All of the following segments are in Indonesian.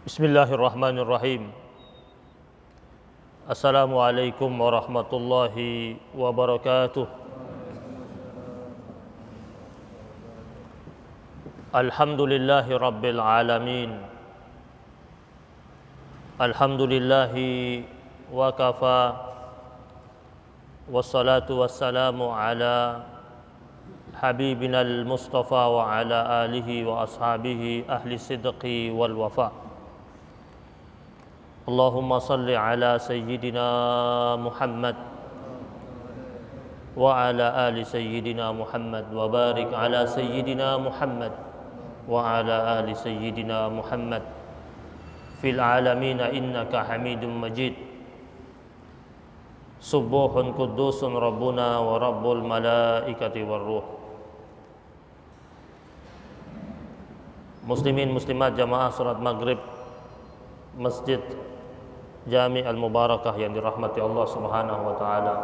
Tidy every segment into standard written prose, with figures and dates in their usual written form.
Bismillahirrahmanirrahim. Assalamualaikum warahmatullahi wabarakatuh. Alhamdulillahi rabbil alamin. Alhamdulillahi wa kafa. Wassalatu wassalamu ala habibina al-mustafa wa ala alihi wa ashabihi ahli sidqi wal wafa. Allahumma salli ala sayyidina Muhammad wa ala ali sayyidina Muhammad wa barik ala sayyidina Muhammad wa ala ali sayyidina Muhammad fil alamin innaka Hamidum Majid. Subuhun qudusun rabbuna wa rabbul malaikati war ruh. Muslimin muslimat jamaah salat maghrib Masjid Jami' Al-Mubarakah yang dirahmati Allah Subhanahu wa taala.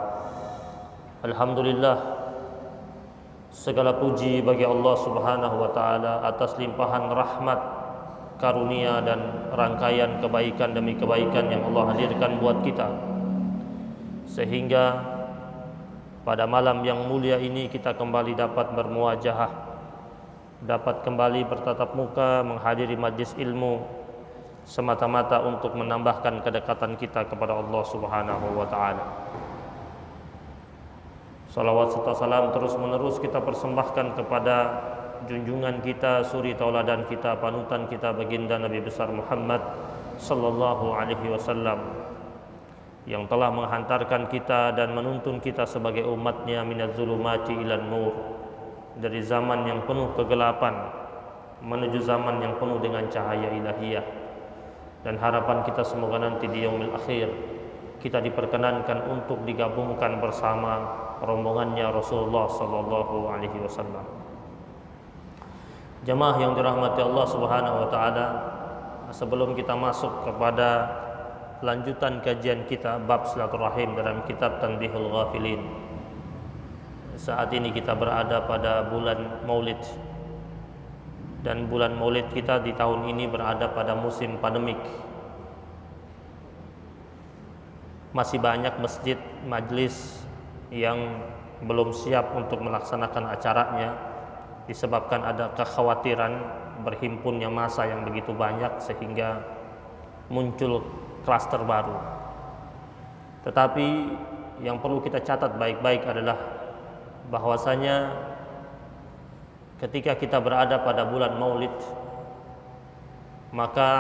Alhamdulillah, segala puji bagi Allah Subhanahu wa taala atas limpahan rahmat, karunia dan rangkaian kebaikan demi kebaikan yang Allah hadirkan buat kita. Sehingga pada malam yang mulia ini kita kembali dapat bermuajahah, dapat kembali bertatap muka menghadiri majlis ilmu semata-mata untuk menambahkan kedekatan kita kepada Allah Subhanahu wa taala. Salawat serta salam terus menerus kita persembahkan kepada junjungan kita, suri tauladan kita, panutan kita, baginda Nabi besar Muhammad sallallahu alaihi wasallam yang telah menghantarkan kita dan menuntun kita sebagai umatnya minaz zulumati ilan nur, dari zaman yang penuh kegelapan menuju zaman yang penuh dengan cahaya ilahiyah. Dan harapan kita semoga nanti di yaumil akhir kita diperkenankan untuk digabungkan bersama rombongannya Rasulullah sallallahu alaihi wasallam. Jamaah yang dirahmati Allah Subhanahu wa taala, sebelum kita masuk kepada lanjutan kajian kita bab silaturahim dalam kitab Tanbihul Ghafilin. Saat ini kita berada pada bulan Maulid. Dan bulan Maulid kita di tahun ini berada pada musim pandemik. Masih banyak masjid, majlis yang belum siap untuk melaksanakan acaranya disebabkan ada kekhawatiran berhimpunnya massa yang begitu banyak sehingga muncul klaster baru. Tetapi yang perlu kita catat baik-baik adalah bahwasanya ketika kita berada pada bulan Maulid, maka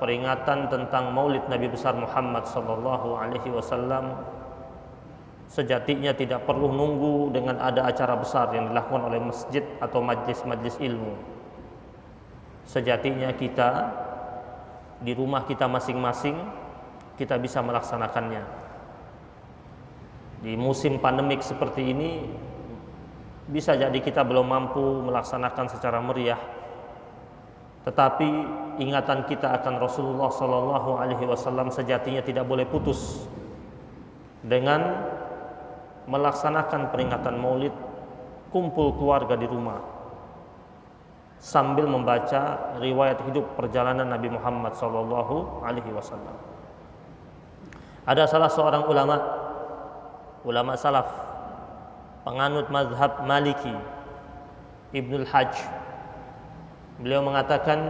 peringatan tentang Maulid Nabi besar Muhammad sallallahu alaihi wasallam sejatinya tidak perlu nunggu dengan ada acara besar yang dilakukan oleh masjid atau majlis-majlis ilmu. Sejatinya kita di rumah kita masing-masing kita bisa melaksanakannya. Di musim pandemik seperti ini bisa jadi kita belum mampu melaksanakan secara meriah, tetapi ingatan kita akan Rasulullah sallallahu alaihi wasallam sejatinya tidak boleh putus dengan melaksanakan peringatan Maulid, kumpul keluarga di rumah sambil membaca riwayat hidup perjalanan Nabi Muhammad sallallahu alaihi wasallam. Ada salah seorang ulama salaf, penganut mazhab Maliki, Ibnul Hajj. Beliau mengatakan,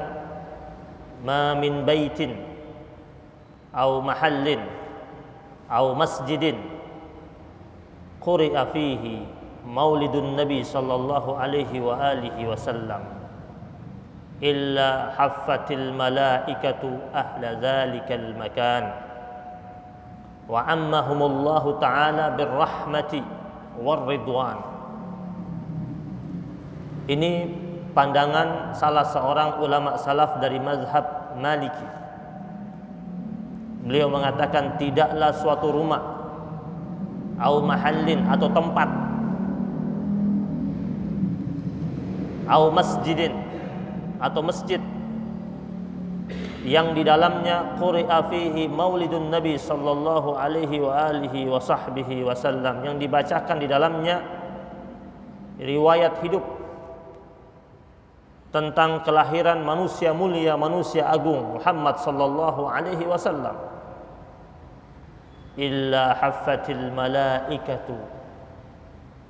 ma min baitin au mahallin au masjidin quri'a fihi maulidun nabi sallallahu alaihi wa alihi wasallam illa haffatil malaikatu ahla dzalikal makan wa ammahumullahu ta'ala birrahmati war-ridwan. Ini pandangan salah seorang ulama salaf dari mazhab Maliki. Beliau mengatakan tidaklah suatu rumah au mahallin atau tempat au masjidin atau masjid yang di dalamnya quri'a fihi maulidun nabi sallallahu alaihi wa alihi wa sahbihi wasallam, yang dibacakan di dalamnya riwayat hidup tentang kelahiran manusia mulia, manusia agung Muhammad sallallahu alaihi wasallam. Illa haffatil malaikatu,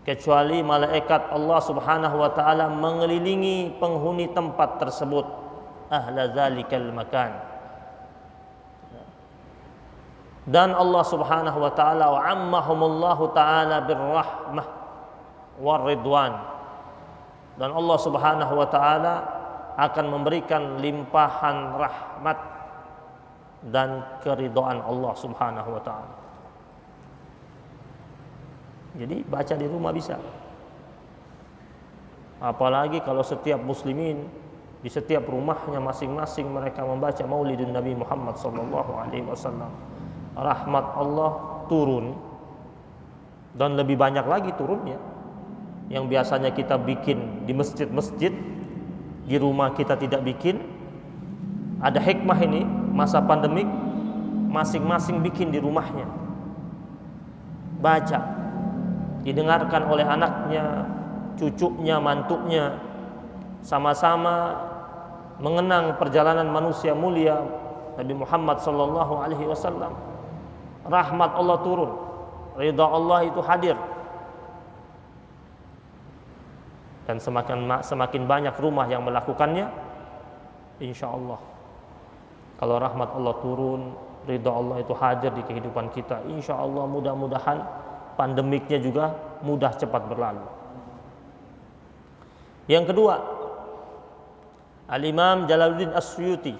kecuali malaikat Allah Subhanahu wa taala mengelilingi penghuni tempat tersebut, ahla zalikal makan. Dan Allah Subhanahu wa taala wa ammahumullahu taala birrahmah waridwan. Dan Allah Subhanahu wa taala akan memberikan limpahan rahmat dan keridhaan Allah Subhanahu wa taala. Jadi baca di rumah bisa. Apalagi kalau setiap muslimin di setiap rumahnya masing-masing mereka membaca Maulidun Nabi Muhammad sallallahu alaihi wasallam. Rahmat Allah turun, dan lebih banyak lagi turunnya. Yang biasanya kita bikin di masjid-masjid, di rumah kita tidak bikin. Ada hikmah ini, masa pandemik masing-masing bikin di rumahnya, baca, didengarkan oleh anaknya, cucunya, mantunya, sama-sama mengenang perjalanan manusia mulia Nabi Muhammad sallallahu alaihi wasallam. Rahmat Allah turun, ridha Allah itu hadir. Dan semakin banyak rumah yang melakukannya, insya Allah, kalau rahmat Allah turun, ridha Allah itu hadir di kehidupan kita, insya Allah mudah-mudahan pandemiknya juga mudah cepat berlalu. Yang kedua, Al-Imam Jalaluddin As-Suyuti,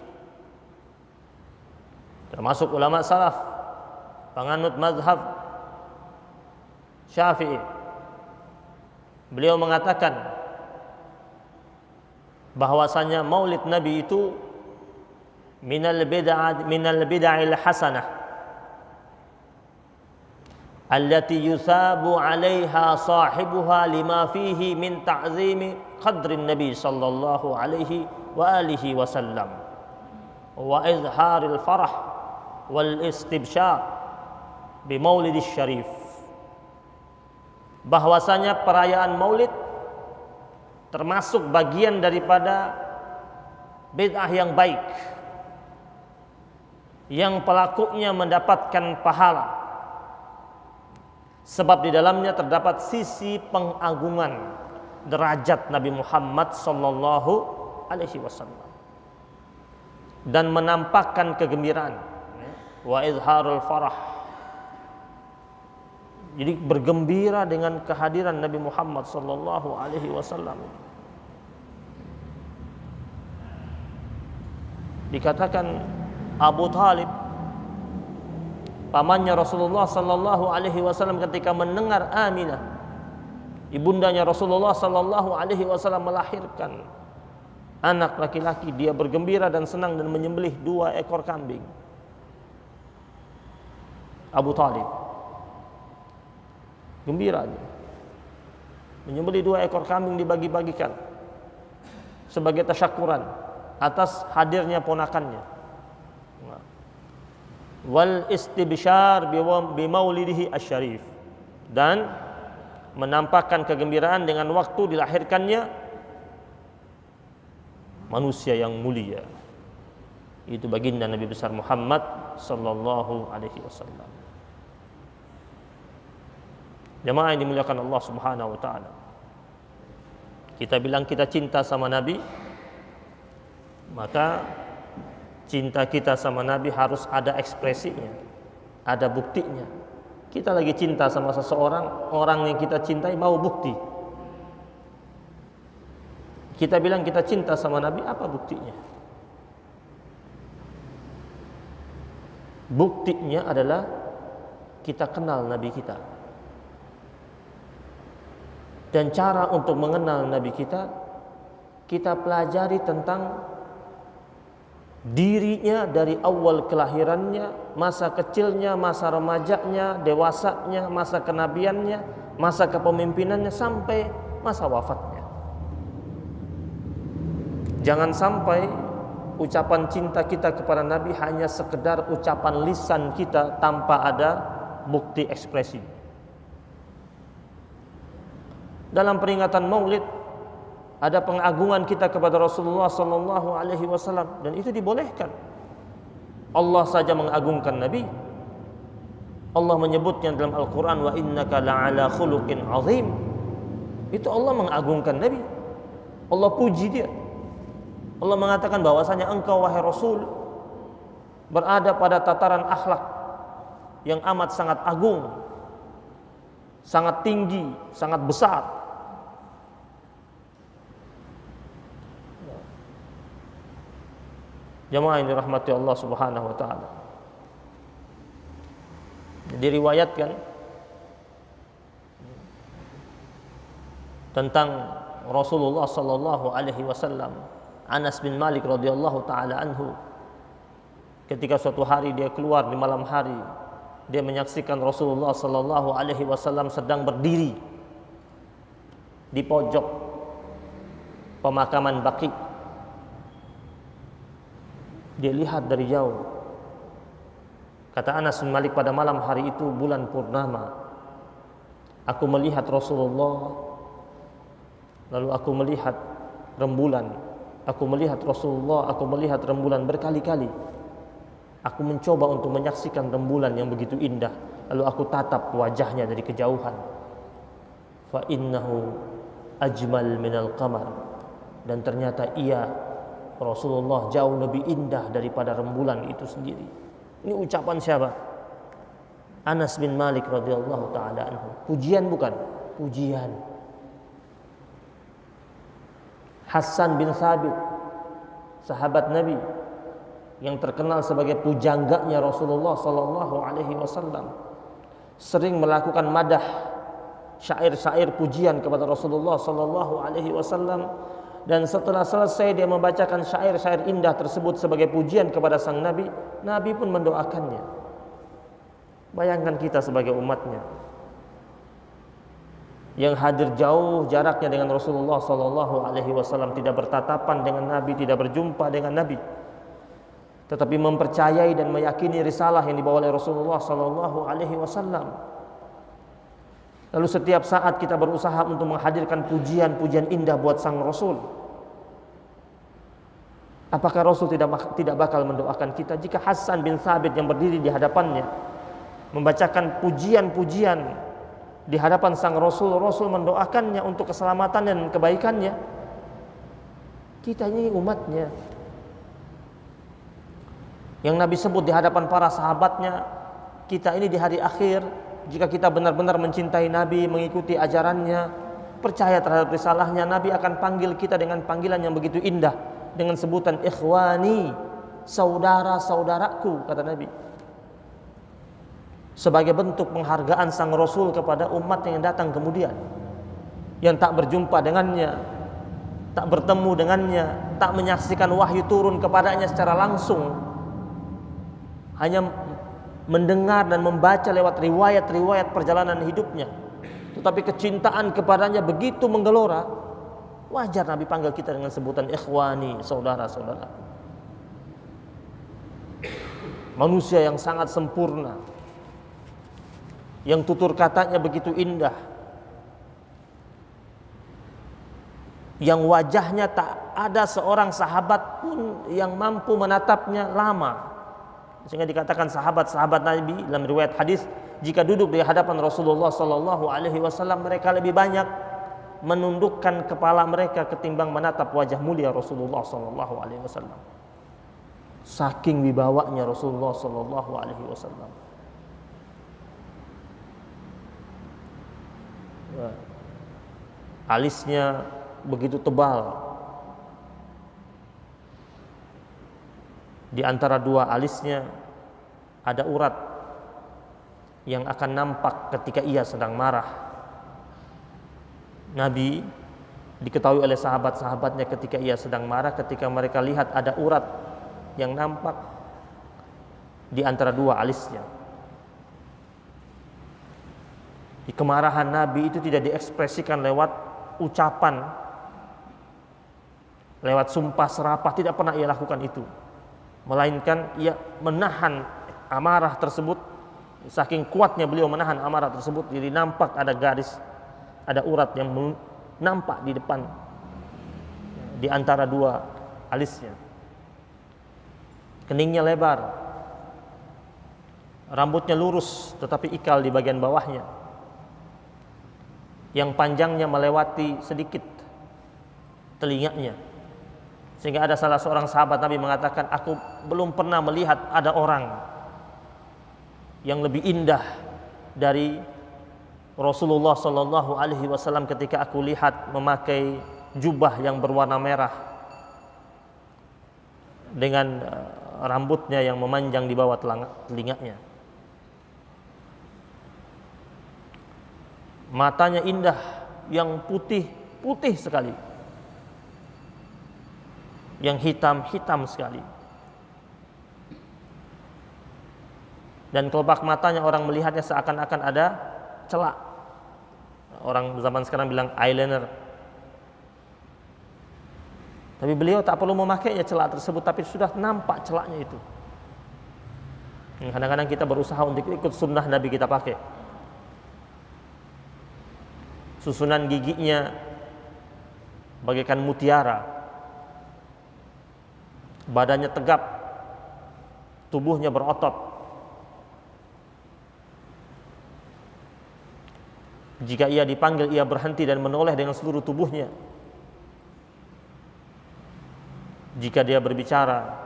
termasuk ulama salaf, penganut mazhab Syafi'i, beliau mengatakan bahwasanya Maulid Nabi itu minal bid'il hasanah allati yusabu 'alaiha sahibuha lima fihi min ta'zimi qadrin Nabi sallallahu alaihi wa alihi wasallam wa izharil farah wal istibsyar bi Maulidis Syarif. Bahwasanya perayaan Maulid termasuk bagian daripada bid'ah yang baik, yang pelakunya mendapatkan pahala, sebab di dalamnya terdapat sisi pengagungan derajat Nabi Muhammad sallallahu alaihi wasallam dan menampakkan kegembiraan, wa izharul farah. Jadi bergembira dengan kehadiran Nabi Muhammad sallallahu alaihi wasallam. Dikatakan Abu Talib, pamannya Rasulullah sallallahu alaihi wasallam, ketika mendengar Aminah, ibundanya Rasulullah sallallahu alaihi wasallam, melahirkan anak laki-laki, dia bergembira dan senang dan menyembelih 2 ekor kambing. Abu Talib gembira, menyembelih 2 ekor kambing, dibagi-bagikan sebagai tasyakuran atas hadirnya ponakannya. Wal istibsyar bi maulidihi asy-syarif, dan menampakkan kegembiraan dengan waktu dilahirkannya manusia yang mulia, itu baginda Nabi besar Muhammad sallallahu alaihi wasallam. Jemaah yang dimuliakan Allah Subhanahu wa taala, kita bilang kita cinta sama Nabi, maka cinta kita sama Nabi harus ada ekspresinya, ada buktinya. Kita lagi cinta sama seseorang, orang yang kita cintai mau bukti. Kita bilang kita cinta sama Nabi, apa buktinya? Buktinya adalah kita kenal Nabi kita. Dan cara untuk mengenal Nabi kita pelajari tentang dirinya dari awal kelahirannya, masa kecilnya, masa remajanya, dewasanya, masa kenabiannya, masa kepemimpinannya, sampai masa wafatnya. Jangan sampai ucapan cinta kita kepada Nabi hanya sekedar ucapan lisan kita tanpa ada bukti ekspresi. Dalam peringatan Maulid, ada pengagungan kita kepada Rasulullah sallallahu alaihi wasallam, dan itu dibolehkan. Allah saja mengagungkan Nabi. Allah menyebutnya dalam Al-Quran, wa innaka la'ala khuluqin azim. Itu Allah mengagungkan Nabi. Allah puji dia. Allah mengatakan bahwasanya engkau wahai Rasul berada pada tataran akhlak yang amat sangat agung, sangat tinggi, sangat besar. Jamaah yang dirahmati Allah Subhanahu wa taala. Diriwayatkan tentang Rasulullah sallallahu alaihi wasallam, Anas bin Malik radhiyallahu taala anhu, ketika suatu hari dia keluar di malam hari, dia menyaksikan Rasulullah sallallahu alaihi wasallam sedang berdiri di pojok pemakaman Baqi. Dia lihat dari jauh. Kata Anas bin Malik, pada malam hari itu bulan purnama, aku melihat Rasulullah, lalu aku melihat rembulan. Aku melihat Rasulullah, aku melihat rembulan berkali-kali. Aku mencoba untuk menyaksikan rembulan yang begitu indah, lalu aku tatap wajahnya dari kejauhan. Fa innahu ajmal minal qamar. Dan ternyata ia, Rasulullah, jauh lebih indah daripada rembulan itu sendiri. Ini ucapan siapa? Anas bin Malik radhiyallahu taala anhu. Pujian bukan? Pujian. Hasan bin Thabit, sahabat Nabi yang terkenal sebagai pujangganya Rasulullah sallallahu alaihi wasallam, sering melakukan madah, syair-syair pujian kepada Rasulullah sallallahu alaihi wasallam. Dan setelah selesai dia membacakan syair-syair indah tersebut sebagai pujian kepada sang Nabi, Nabi pun mendoakannya. Bayangkan kita sebagai umatnya yang hadir jauh jaraknya dengan Rasulullah sallallahu alaihi wasallam, tidak bertatapan dengan Nabi, tidak berjumpa dengan Nabi, tetapi mempercayai dan meyakini risalah yang dibawa oleh Rasulullah sallallahu alaihi wasallam. Lalu setiap saat kita berusaha untuk menghadirkan pujian-pujian indah buat sang Rasul. Apakah Rasul tidak bakal mendoakan kita jika Hasan bin Thabit yang berdiri di hadapannya membacakan pujian-pujian di hadapan sang Rasul, Rasul mendoakannya untuk keselamatan dan kebaikannya? Kita ini umatnya yang Nabi sebut di hadapan para sahabatnya, kita ini di hari akhir, jika kita benar-benar mencintai Nabi, mengikuti ajarannya, percaya terhadap risalahnya, Nabi akan panggil kita dengan panggilan yang begitu indah, dengan sebutan ikhwani, saudara-saudaraku, kata Nabi. Sebagai bentuk penghargaan sang Rasul kepada umat yang datang kemudian, yang tak berjumpa dengannya, tak bertemu dengannya, tak menyaksikan wahyu turun kepadanya secara langsung, hanya mendengar dan membaca lewat riwayat-riwayat perjalanan hidupnya, tetapi kecintaan kepadanya begitu menggelora. Wajar Nabi panggil kita dengan sebutan ikhwani, saudara-saudara. Manusia yang sangat sempurna, yang tutur katanya begitu indah, yang wajahnya tak ada seorang sahabat pun yang mampu menatapnya lama. Sehingga dikatakan sahabat-sahabat Nabi dalam riwayat hadis, jika duduk di hadapan Rasulullah sallallahu alaihi wasallam, mereka lebih banyak menundukkan kepala mereka ketimbang menatap wajah mulia Rasulullah sallallahu alaihi wasallam. Saking wibawanya Rasulullah sallallahu alaihi wasallam. Alisnya begitu tebal. Di antara dua alisnya ada urat yang akan nampak ketika ia sedang marah. Nabi diketahui oleh sahabat-sahabatnya ketika ia sedang marah, ketika mereka lihat ada urat yang nampak di antara dua alisnya. Di kemarahan Nabi itu tidak diekspresikan lewat ucapan, lewat sumpah serapah, tidak pernah ia lakukan itu. Melainkan ia menahan amarah tersebut. Saking kuatnya beliau menahan amarah tersebut, jadi nampak ada garis, ada urat yang nampak di depan di antara dua alisnya. Keningnya lebar, rambutnya lurus tetapi ikal di bagian bawahnya, yang panjangnya melewati sedikit telinganya, sehingga ada salah seorang sahabat Nabi mengatakan, aku belum pernah melihat ada orang yang lebih indah dari Rasulullah Sallallahu Alaihi Wasallam ketika aku lihat memakai jubah yang berwarna merah dengan rambutnya yang memanjang di bawah telinganya. Matanya indah, yang putih sekali, yang hitam sekali. Dan kelopak matanya orang melihatnya seakan-akan ada celak. Orang zaman sekarang bilang eyeliner. Tapi beliau tak perlu memakainya celak tersebut, tapi sudah nampak celaknya itu. Kadang-kadang kita berusaha untuk ikut sunnah Nabi, kita pakai. Susunan giginya bagaikan mutiara, badannya tegap, tubuhnya berotot. Jika ia dipanggil, ia berhenti dan menoleh dengan seluruh tubuhnya. Jika dia berbicara,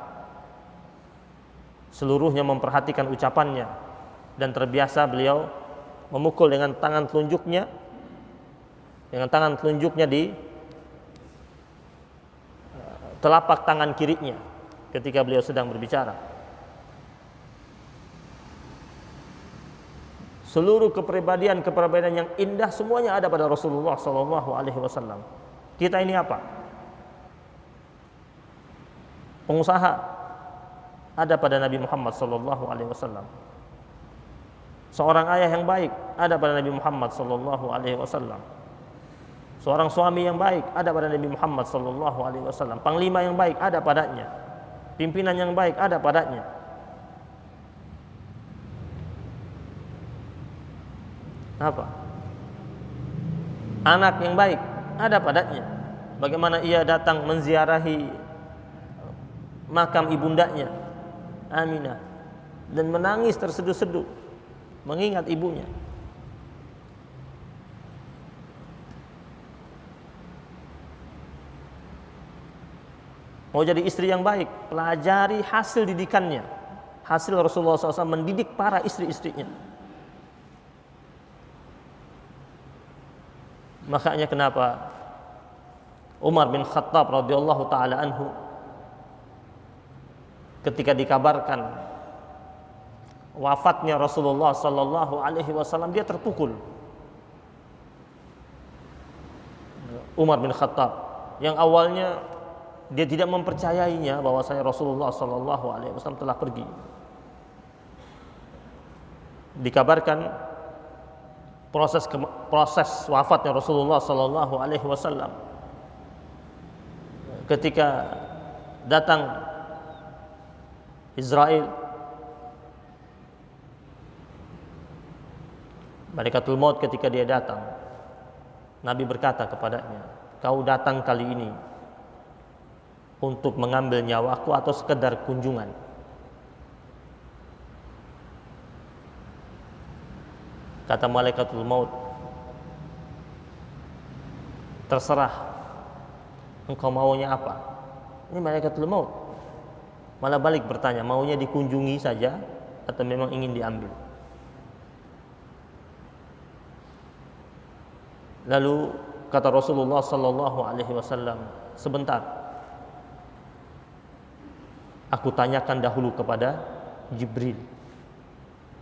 seluruhnya memperhatikan ucapannya, dan terbiasa beliau memukul dengan tangan telunjuknya di telapak tangan kirinya ketika beliau sedang berbicara. Seluruh kepribadian yang indah semuanya ada pada Rasulullah SAW. Kita ini apa? Pengusaha, ada pada Nabi Muhammad SAW. Seorang ayah yang baik, ada pada Nabi Muhammad SAW. Seorang suami yang baik, ada pada Nabi Muhammad SAW. Panglima yang baik, ada padanya. Pimpinan yang baik, ada padanya. Apa? Anak yang baik, ada padanya. Bagaimana ia datang menziarahi makam ibundanya Aminah dan menangis terseduh-seduh mengingat ibunya. Mau jadi istri yang baik, pelajari hasil didikannya. Hasil Rasulullah SAW mendidik para istri-istrinya. Makanya kenapa Umar bin Khattab radhiyallahu taala anhu ketika dikabarkan wafatnya Rasulullah sallallahu alaihi wasallam, dia terpukul. Umar bin Khattab yang awalnya dia tidak mempercayainya bahwasanya Rasulullah sallallahu alaihi wasallam telah pergi. Dikabarkan proses wafatnya Rasulullah sallallahu alaihi wasallam ketika datang Israel, Malaikatul Maut ketika dia datang, Nabi berkata kepadanya, kau datang kali ini untuk mengambil nyawaku atau sekedar kunjungan? Kata Malaikatul Maut, terserah engkau maunya apa. Ini Malaikatul Maut malah balik bertanya, maunya dikunjungi saja atau memang ingin diambil? Lalu kata Rasulullah sallallahu alaihi wasallam, sebentar, aku tanyakan dahulu kepada Jibril.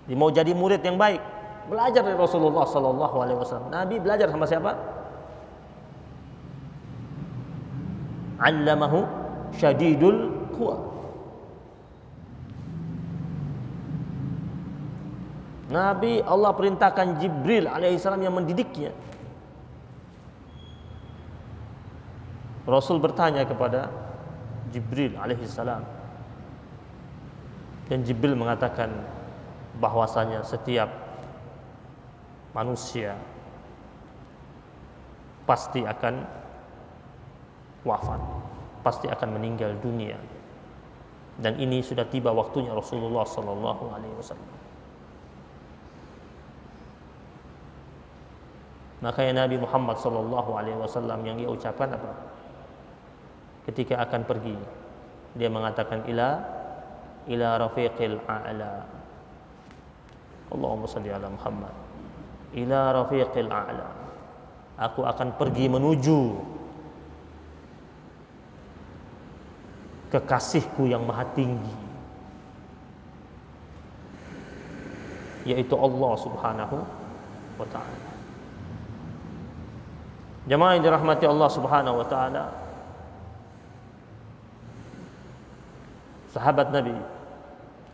Dia mau jadi murid yang baik, belajar dari Rasulullah sallallahu alaihi wasallam. Nabi belajar sama siapa? Allamahu syadidul quwa. Nabi Allah perintahkan Jibril alaihissalam yang mendidiknya. Rasul bertanya kepada Jibril alaihissalam, dan Jibril mengatakan bahwasanya setiap manusia pasti akan wafat. pasti akan meninggal dunia. Dan ini sudah tiba waktunya Rasulullah sallallahu alaihi wasallam. Makanya Nabi Muhammad sallallahu alaihi wasallam yang dia ucapkan apa? Ketika akan pergi, dia mengatakan ila rafiqil a'la. Allahumma shalli ala Muhammad. Ila rafiqil a'la. Aku akan pergi menuju kekasihku yang maha tinggi, yaitu Allah Subhanahu wa ta'ala. Jemaah yang dirahmati Allah Subhanahu wa ta'ala, sahabat Nabi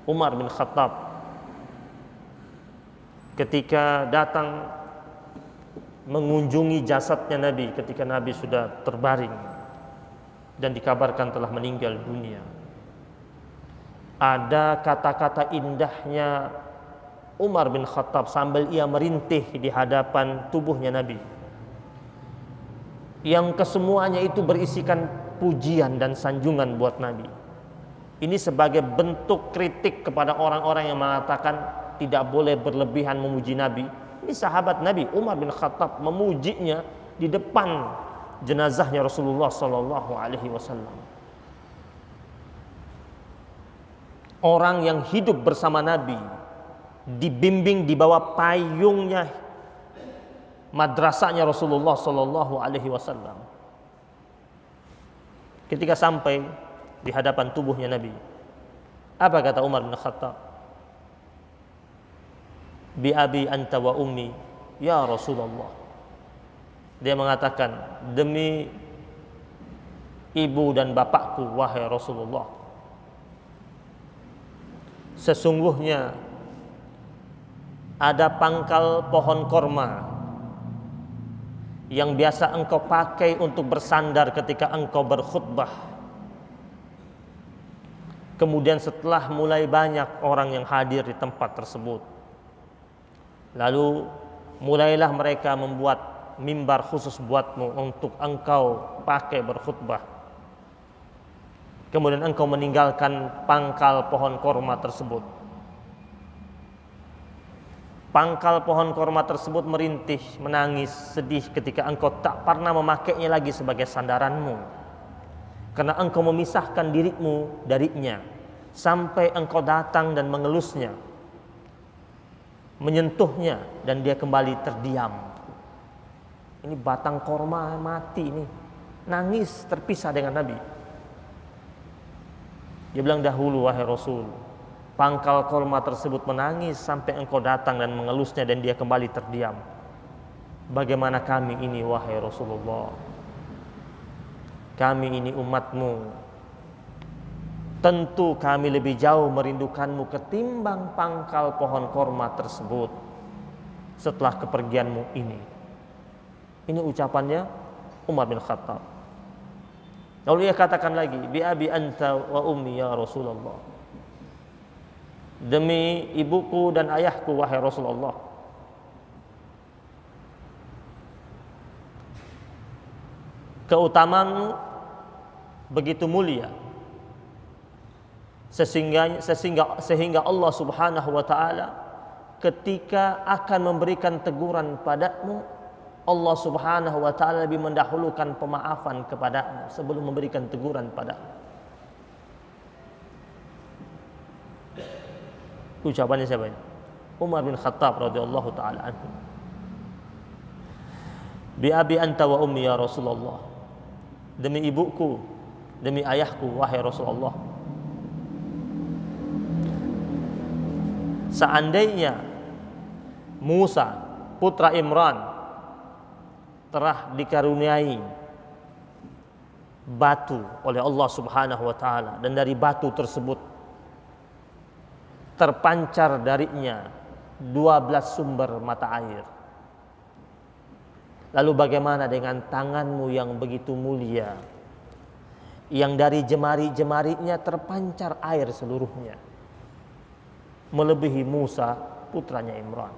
Umar bin Khattab ketika datang mengunjungi jasadnya Nabi ketika Nabi sudah terbaring dan dikabarkan telah meninggal dunia, ada kata-kata indahnya Umar bin Khattab sambil ia merintih di hadapan tubuhnya Nabi, yang kesemuanya itu berisikan pujian dan sanjungan buat Nabi. Ini sebagai bentuk kritik kepada orang-orang yang mengatakan tidak boleh berlebihan memuji Nabi. Ini sahabat Nabi Umar bin Khattab memujinya di depan jenazahnya Rasulullah sallallahu alaihi wasallam. Orang yang hidup bersama Nabi, dibimbing di bawah payungnya madrasahnya Rasulullah sallallahu alaihi wasallam. Ketika sampai di hadapan tubuhnya Nabi, apa kata Umar bin Khattab? Bi abi anta wa ummi ya Rasulullah. Dia mengatakan, demi ibu dan bapakku wahai Rasulullah, sesungguhnya ada pangkal pohon korma yang biasa engkau pakai untuk bersandar ketika engkau berkhutbah. Kemudian setelah mulai banyak orang yang hadir di tempat tersebut, lalu mulailah mereka membuat mimbar khusus buatmu untuk engkau pakai berkhutbah. Kemudian engkau meninggalkan pangkal pohon korma tersebut. Pangkal pohon korma tersebut merintih, menangis, sedih ketika engkau tak pernah memakainya lagi sebagai sandaranmu, karena engkau memisahkan dirimu darinya sampai engkau datang dan mengelusnya, menyentuhnya, dan dia kembali terdiam. Ini batang korma mati ini, nangis terpisah dengan Nabi. Dia bilang, dahulu wahai Rasul, pangkal korma tersebut menangis sampai engkau datang dan mengelusnya dan dia kembali terdiam. Bagaimana kami ini wahai Rasulullah? Kami ini umatmu. Tentu kami lebih jauh merindukanmu ketimbang pangkal pohon korma tersebut setelah kepergianmu ini. Ini ucapannya Umar bin Khattab. Lalu ia katakan lagi, bi abi anta wa ummi ya Rasulullah. Demi ibuku dan ayahku wahai Rasulullah. Keutamaanmu begitu mulia sehingga Allah Subhanahu wa taala ketika akan memberikan teguran padamu, Allah Subhanahu wa taala lebih mendahulukan pemaafan kepadamu sebelum memberikan teguran padamu. Ucapannya siapa ini? Umar bin Khattab radhiyallahu taala anhu. Bi abi anta wa ummi ya Rasulullah. Demi ibuku, demi ayahku wahai Rasulullah. Seandainya Musa putra Imran telah dikaruniai batu oleh Allah Subhanahu wa taala, dan dari batu tersebut terpancar darinya 12 sumber mata air. Lalu bagaimana dengan tanganmu yang begitu mulia, yang dari jemari-jemarinya terpancar air seluruhnya, melebihi Musa putranya Imran.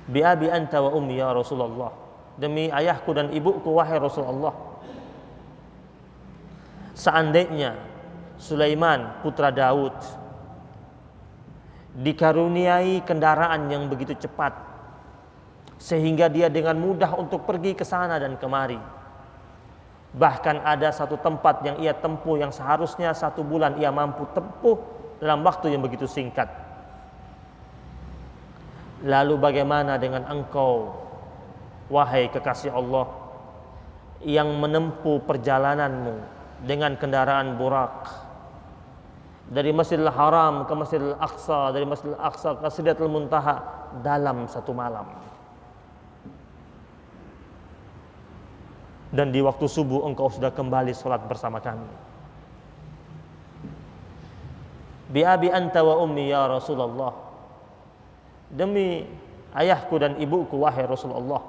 Bi abi anta wa ummi ya Rasulullah. demi ayahku dan ibuku wahai Rasulullah, seandainya Sulaiman putra Daud dikaruniai kendaraan yang begitu cepat sehingga dia dengan mudah untuk pergi ke sana dan kemari, bahkan ada satu tempat yang ia tempuh yang seharusnya 1 bulan ia mampu tempuh dalam waktu yang begitu singkat. Lalu bagaimana dengan engkau wahai kekasih Allah yang menempuh perjalananmu dengan kendaraan burak dari Masjidil Haram ke Masjidil Aqsa, dari Masjidil Aqsa ke Sidratul Muntaha dalam 1 malam, dan di waktu subuh engkau sudah kembali sholat bersama kami. Bi abi anta wa ummi ya Rasulullah, demi ayahku dan ibuku wahai Rasulullah,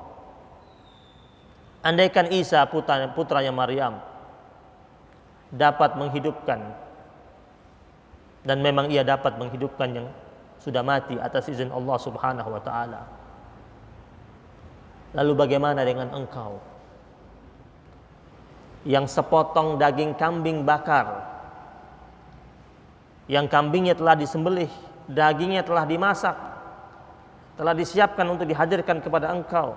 andaikan Isa putranya Maryam dapat menghidupkan, dan memang ia dapat menghidupkan yang sudah mati atas izin Allah Subhanahu wa taala, lalu bagaimana dengan engkau yang sepotong daging kambing bakar, yang kambingnya telah disembelih, dagingnya telah dimasak, telah disiapkan untuk dihadirkan kepada engkau,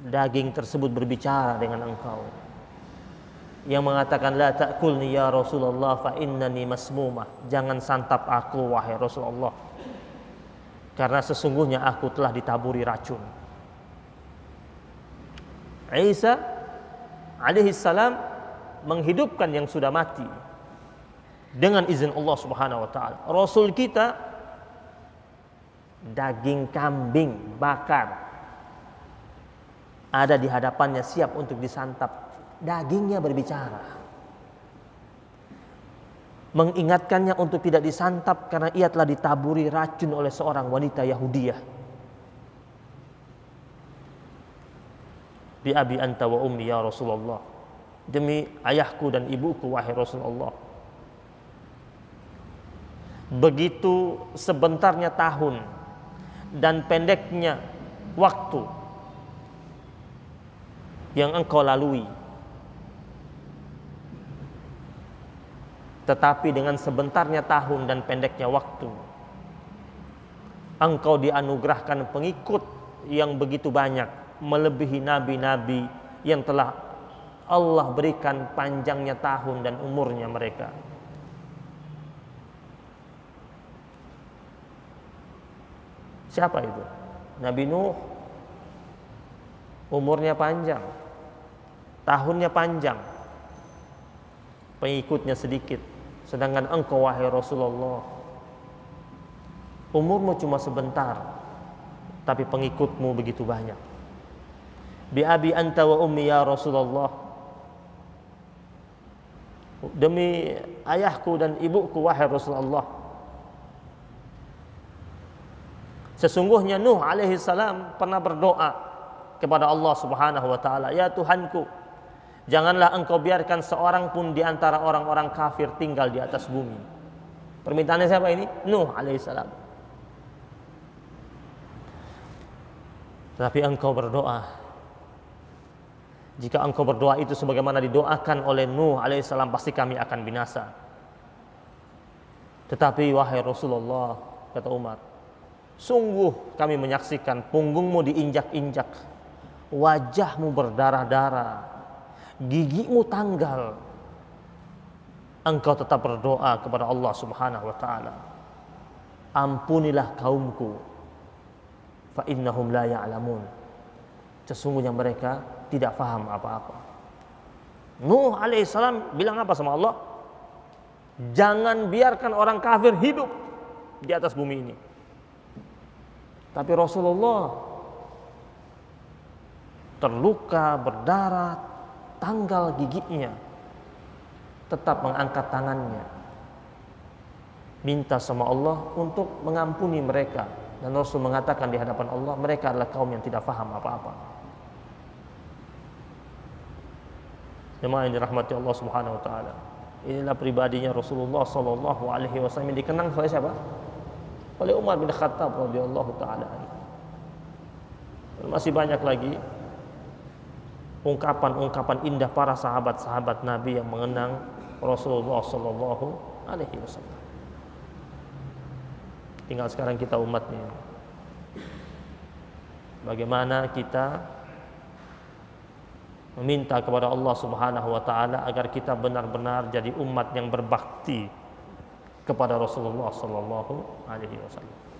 daging tersebut berbicara dengan engkau yang mengatakan la ta'kulni ya Rasulullah fa innani masmumah, jangan santap aku wahai Rasulullah karena sesungguhnya aku telah ditaburi racun. Isa alaihi salam menghidupkan yang sudah mati dengan izin Allah Subhanahu wa taala. Rasul kita daging kambing bakar ada di hadapannya siap untuk disantap, dagingnya berbicara, mengingatkannya untuk tidak disantap karena ia telah ditaburi racun oleh seorang wanita Yahudiyah. Bi abi anta wa ummi ya Rasulullah, demi ayahku dan ibuku wahai Rasulullah. Begitu sebentarnya tahun dan pendeknya waktu yang engkau lalui, tetapi dengan sebentarnya tahun dan pendeknya waktu engkau dianugerahkan pengikut yang begitu banyak, melebihi nabi-nabi yang telah Allah berikan panjangnya tahun dan umurnya mereka. Siapa itu? Nabi Nuh, umurnya panjang, tahunnya panjang, pengikutnya sedikit. Sedangkan engkau wahai Rasulullah, umurmu cuma sebentar, tapi pengikutmu begitu banyak. Bi abi anta wa ummi ya Rasulullah, demi ayahku dan ibuku wahai Rasulullah. Sesungguhnya Nuh alaihi salam pernah berdoa kepada Allah Subhanahu wa taala, ya Tuhanku, janganlah engkau biarkan seorang pun di antara orang-orang kafir tinggal di atas bumi. Permintaannya siapa ini? Nuh alaihi salam. Tapi engkau berdoa, jika engkau berdoa itu sebagaimana didoakan oleh Nuh alaihi salam, pasti kami akan binasa. Tetapi wahai Rasulullah, kata Umar, sungguh kami menyaksikan punggungmu diinjak-injak, wajahmu berdarah-darah, gigimu tanggal. Engkau tetap berdoa kepada Allah Subhanahu wa taala, ampunilah kaumku, fa innahum la ya'lamun, sesungguhnya mereka tidak paham apa-apa. Nuh alaihissalam bilang apa sama Allah? Jangan biarkan orang kafir hidup di atas bumi ini. Tapi Rasulullah terluka, berdarah, tanggal giginya, tetap mengangkat tangannya, minta sama Allah untuk mengampuni mereka. Dan Rasul mengatakan di hadapan Allah, mereka adalah kaum yang tidak paham apa-apa. Jemaah yang dirahmati Allah Subhanahu wa taala, inilah pribadinya Rasulullah sallallahu alaihi wasallam yang dikenang oleh siapa? Oleh Umar bin Khattab radhiyallahu taala. Masih banyak lagi ungkapan-ungkapan indah para sahabat-sahabat Nabi yang mengenang Rasulullah Sallallahu Alaihi Wasallam. Tinggal sekarang kita umatnya, bagaimana kita meminta kepada Allah Subhanahu wa taala agar kita benar-benar jadi umat yang berbakti kepada Rasulullah Sallallahu Alaihi Wasallam.